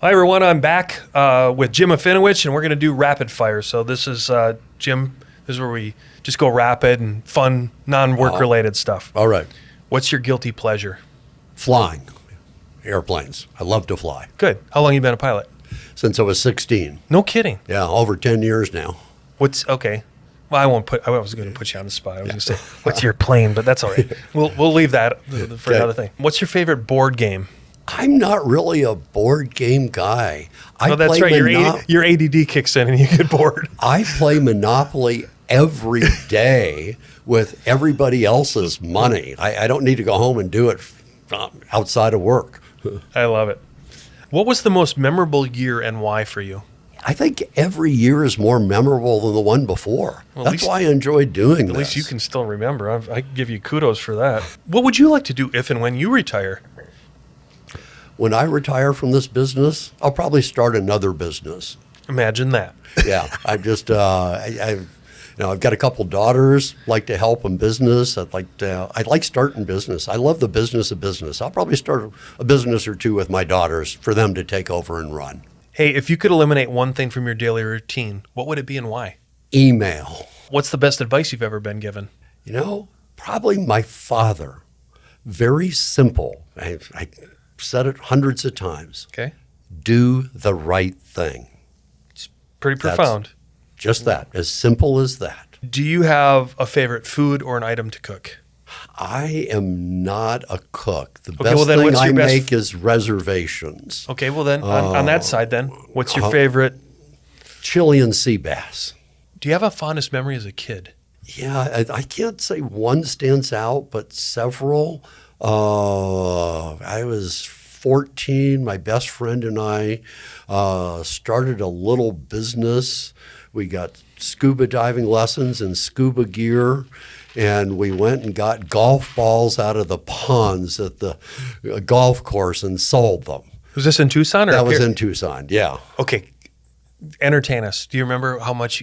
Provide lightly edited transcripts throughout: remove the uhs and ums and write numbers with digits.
Hi, everyone. I'm back with Jim Afinowich, and we're going to do rapid fire. So this is, Jim, this is where we just go rapid and fun, non-work related stuff. All right. What's your guilty pleasure? Flying. Airplanes. I love to fly. Good. How long you been a pilot? Since I was 16. No kidding. Yeah, over 10 years now. Okay. Well, I was going to put you on the spot. I was going to say, what's your plane? But that's all right. We'll leave that for another thing. What's your favorite board game? I'm not really a board game guy. Oh, that's right. Your ADD kicks in and you get bored. I play Monopoly every day with everybody else's money. I don't need to go home and do it outside of work. I love it. What was the most memorable year and why for you? I think every year is more memorable than the one before. Well, that's why I enjoy doing this. At least you can still remember. I give you kudos for that. What would you like to do if and when you retire? When I retire from this business, I'll probably start another business. Imagine that. Yeah, I'm just I've got a couple daughters, like to help in business. I'd like starting business. I love the business of business. I'll probably start a business or two with my daughters for them to take over and run. Hey, if you could eliminate one thing from your daily routine, what would it be and why? Email. What's the best advice you've ever been given? Probably my father. Very simple. I said it hundreds of times. Okay. Do the right thing. It's pretty profound. That's just that. As simple as that. Do you have a favorite food or an item to cook? I am not a cook. The Okay, well, then best what's thing your I best make is reservations. Okay, well then, on that side then, what's your favorite? Chilean sea bass. Do you have a fondest memory as a kid? Yeah, I can't say one stands out, but several. I was 14. My best friend and I started a little business. We got scuba diving lessons and scuba gear, and we went and got golf balls out of the ponds at the golf course and sold them. Was this in Tucson? Or that was in Tucson, yeah. Okay, entertain us. Do you remember how much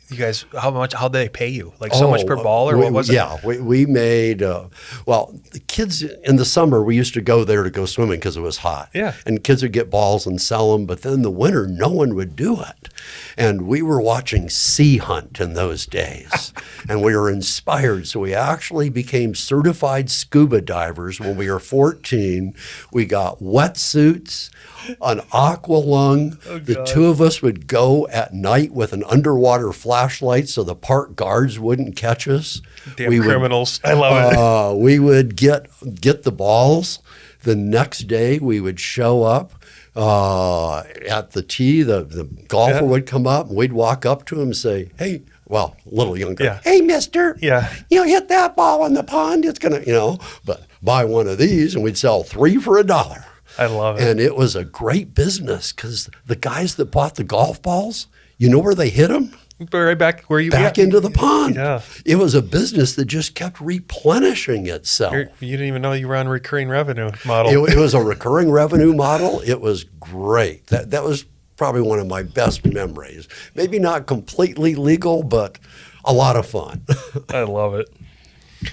you guys, how they pay you? Like so much per ball, or what was it? Yeah, we made, the kids in the summer, we used to go there to go swimming because it was hot. Yeah. And kids would get balls and sell them, but then the winter, no one would do it. And we were watching Sea Hunt in those days, and we were inspired. So we actually became certified scuba divers when we were 14. We got wetsuits, an aqua lung. Oh, the two of us would go at night with an underwater flashlight so the park guards wouldn't catch us. Damn criminals. I love it. We would get the balls. The next day we would show up at the tee. The golfer would come up and we'd walk up to him and say, hey, well, a little younger. Yeah. Hey, mister, yeah, hit that ball in the pond. It's going to, but buy one of these and we'd sell 3 for $1. I love it. And it was a great business because the guys that bought the golf balls, you know where they hit them? Right back where you back into the pond. Yeah. It was a business that just kept replenishing itself. You didn't even know you were on a recurring revenue model. It was a recurring revenue model. It was great. That was probably one of my best memories. Maybe not completely legal, but a lot of fun. I love it.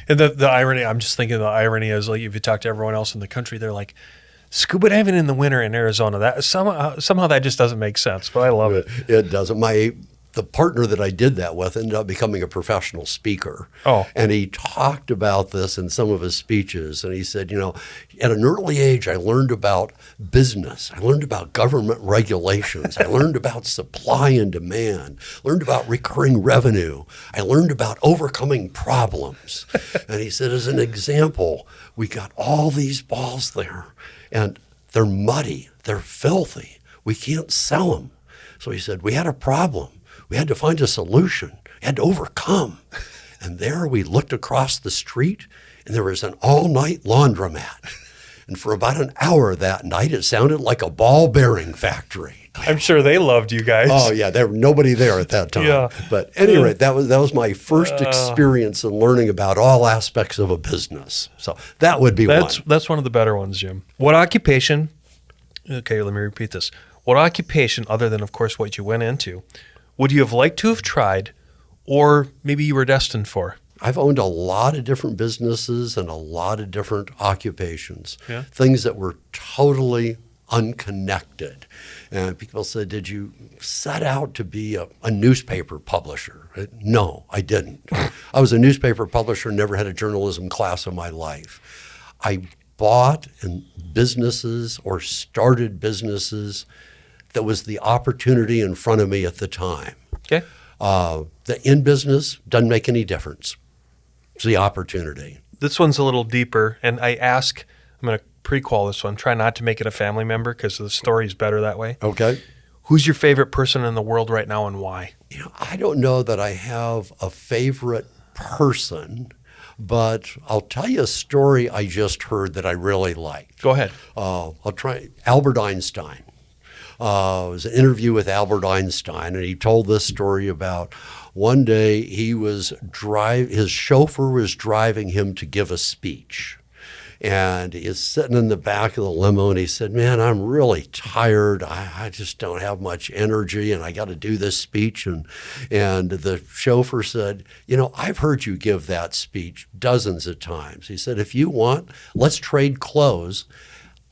And the irony, I'm just thinking the irony is, like, if you talk to everyone else in the country, they're like, scuba diving in the winter in Arizona, that somehow that just doesn't make sense, but I love it. It doesn't. The partner that I did that with ended up becoming a professional speaker. Oh. And he talked about this in some of his speeches. And he said, at an early age, I learned about business. I learned about government regulations. I learned about supply and demand, learned about recurring revenue. I learned about overcoming problems. And he said, as an example, we got all these balls there and they're muddy, they're filthy. We can't sell them. So he said, we had a problem. We had to find a solution, had to overcome. And there we looked across the street and there was an all-night laundromat. And for about an hour that night, it sounded like a ball bearing factory. I'm sure they loved you guys. Oh yeah, there was nobody there at that time. Yeah. But at any rate, that was my first experience in learning about all aspects of a business. So that would be one. That's one of the better ones, Jim. What occupation, okay, let me repeat this. What occupation, other than, of course, what you went into, would you have liked to have tried, or maybe you were destined for? I've owned a lot of different businesses and a lot of different occupations, Yeah. things that were totally unconnected. And people said, did you set out to be a newspaper publisher? No, I didn't. I was a newspaper publisher, never had a journalism class in my life. I bought in businesses or started businesses that was the opportunity in front of me at the time. Okay. The in business doesn't make any difference. It's the opportunity. This one's a little deeper, and I'm going to prequel this one. Try not to make it a family member because the story's better that way. Okay. Who's your favorite person in the world right now and why? I don't know that I have a favorite person, but I'll tell you a story I just heard that I really liked. Go ahead. I'll try Albert Einstein. It was an interview with Albert Einstein, and he told this story about one day his chauffeur was driving him to give a speech. And he's sitting in the back of the limo, and he said, man, I'm really tired. I just don't have much energy, and I got to do this speech. And the chauffeur said, I've heard you give that speech dozens of times. He said, if you want, let's trade clothes.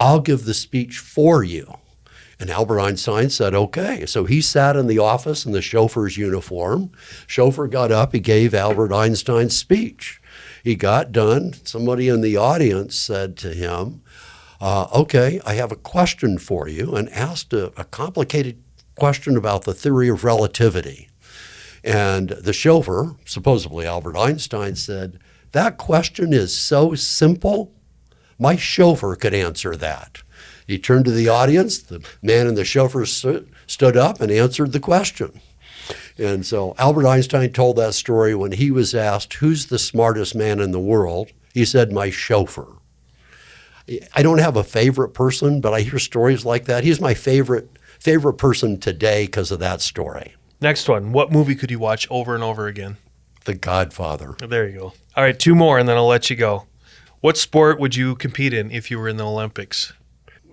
I'll give the speech for you. And Albert Einstein said, okay. So he sat in the office in the chauffeur's uniform. Chauffeur got up, he gave Albert Einstein's speech. He got done. Somebody in the audience said to him, okay, I have a question for you, and asked a complicated question about the theory of relativity. And the chauffeur, supposedly Albert Einstein, said, that question is so simple, my chauffeur could answer that. He turned to the audience. The man in the chauffeur stood up and answered the question. And so Albert Einstein told that story when he was asked, who's the smartest man in the world? He said, my chauffeur. I don't have a favorite person, but I hear stories like that. He's my favorite person today because of that story. Next one. What movie could you watch over and over again? The Godfather. There you go. All right, 2 more, and then I'll let you go. What sport would you compete in if you were in the Olympics?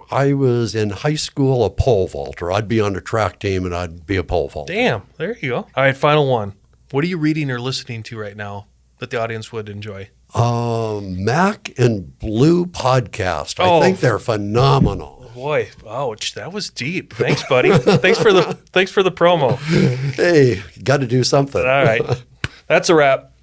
I was in high school a pole vaulter. I'd be on the track team and I'd be a pole vaulter. Damn, there you go. All right, final one. What are you reading or listening to right now that the audience would enjoy? Mac and Bleu podcast. I think they're phenomenal. Boy, ouch, that was deep. Thanks, buddy. thanks for the promo. Hey, got to do something. All right, that's a wrap.